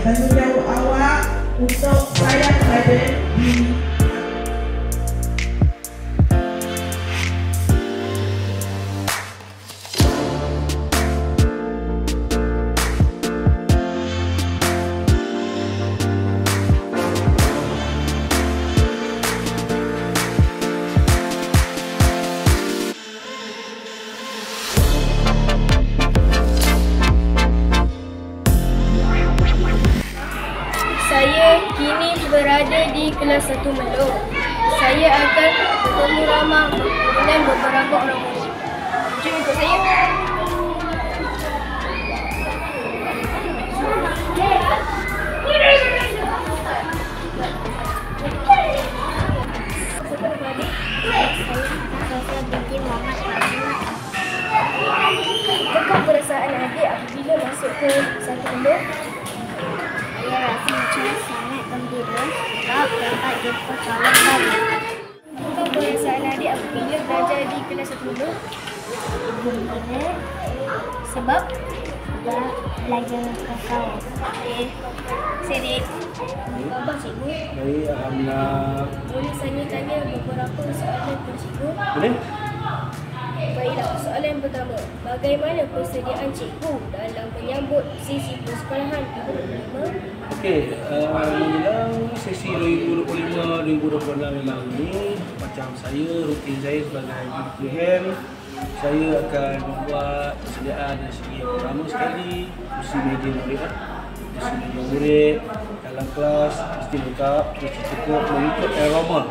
tanggungjawab awak untuk sayang pada diri. Saya kini berada di kelas 1 Melo. Saya akan bertemu ramah dengan beberapa orang murid. Jom ikut saya. Apakah perasaan adik apabila masuk ke 1 Melo? Saya rasa macam sangat gembira sebab dapat jumpa kawan baru. Apakah perasaan adik apabila belajar di kelas 1 Melo? Gembira sebab dah belajar dengan kawan. Sedik. Apa cikgu? Baik, alhamdulillah. Boleh saya tanya beberapa soalan kepada cikgu? Boleh? Baiklah, soalan yang pertama. Bagaimana persediaan cikgu dalam menyambut sesi persekolahan 2025? Okey, alhamdulillah sesi 2025-2026 ini macam saya, rutin saya sebagai guru PHM, saya akan membuat persediaan dari segi yang pertama sekali, kursi meja murid. Kursi meja murid dalam kelas mesti lengkap, mesti cukup mengikut enrollment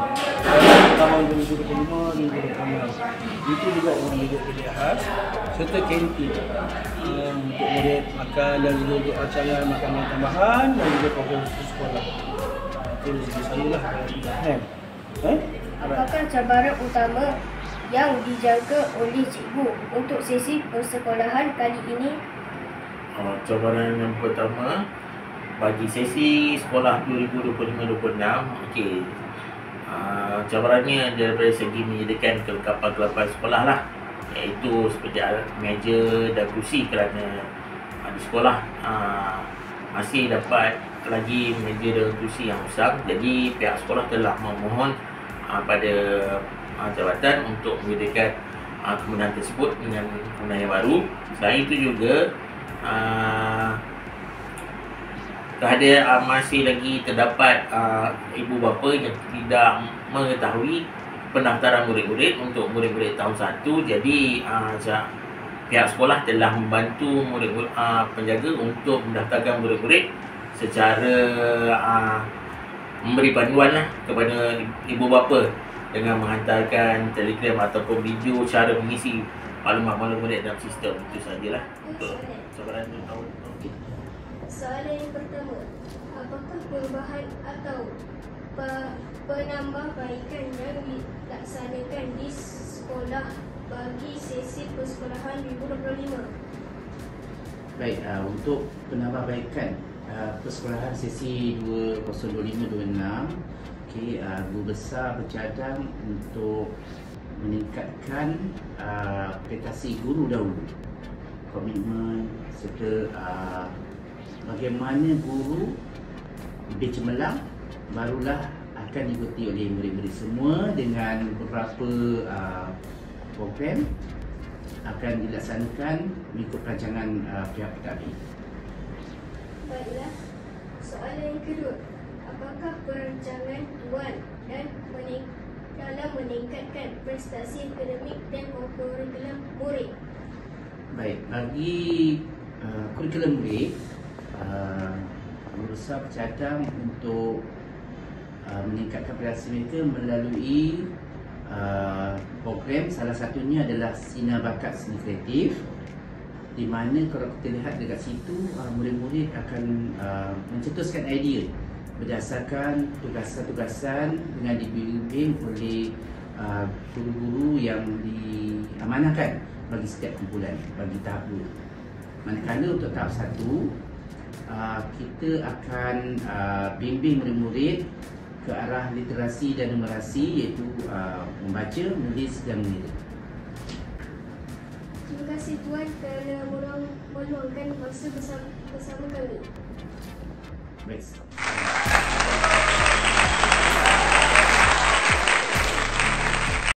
tahun 2025-2026. Itu juga orang duduk bilik khas serta kantin untuk murid makan dan juga untuk rancangan makanan tambahan dan juga program khusus sekolah. Itu dari segi saya lah kalau tidak. Apakah cabaran utama yang dijangka oleh cikgu untuk sesi persekolahan kali ini? Cabaran yang pertama bagi sesi sekolah 2025-2026, okey, cabarannya daripada segi menyediakan kelengkapan sekolah lah, iaitu seperti meja dan kursi, kerana di sekolah masih dapat lagi meja dan kursi yang usang. Jadi pihak sekolah telah memohon pada jabatan untuk menyediakan kemudahan tersebut dengan kemudahan yang baru. Selain itu juga masih lagi terdapat ibu bapa yang tidak mengetahui pendaftaran murid-murid untuk murid-murid tahun 1. Jadi pihak sekolah telah membantu penjaga untuk mendaftarkan murid-murid secara memberi panduan lah kepada ibu bapa dengan menghantarkan telegram ataupun video cara mengisi maklumat-maklumat murid dalam sistem. Itu sajalah untuk cabaran tahun ini. Soalan yang pertama, apakah perubahan atau penambahbaikan yang dilaksanakan di sekolah bagi sesi persekolahan 2025? Baik, untuk penambahbaikan persekolahan sesi 2025-26, okay, Guru Besar bercadang untuk meningkatkan prestasi guru dahulu, komitmen serta bagaimana guru lebih cemerlang, barulah akan diikuti oleh murid-murid semua dengan beberapa program akan dilaksanakan mengikut rancangan pihak pentadbir. Baiklah, soalan yang kedua, apakah perancangan Tuan dan dalam meningkatkan prestasi akademik dan kurikulum murid? Baik, bagi kurikulum murid, Guru Besar bercadang untuk meningkatkan prestasi mereka melalui program. Salah satunya adalah Sinar Bakat Seni Kreatif, di mana kalau kita lihat dekat situ, murid-murid akan mencetuskan idea berdasarkan tugasan-tugasan dengan dibimbing oleh guru-guru yang diamanahkan bagi setiap kumpulan, bagi tahap 2. Manakala untuk tahap 1, kita akan bimbing murid-murid ke arah literasi dan numerasi, iaitu membaca, menulis dan mengira. Terima kasih Tuan kerana meluangkan masa bersama kami. Baik.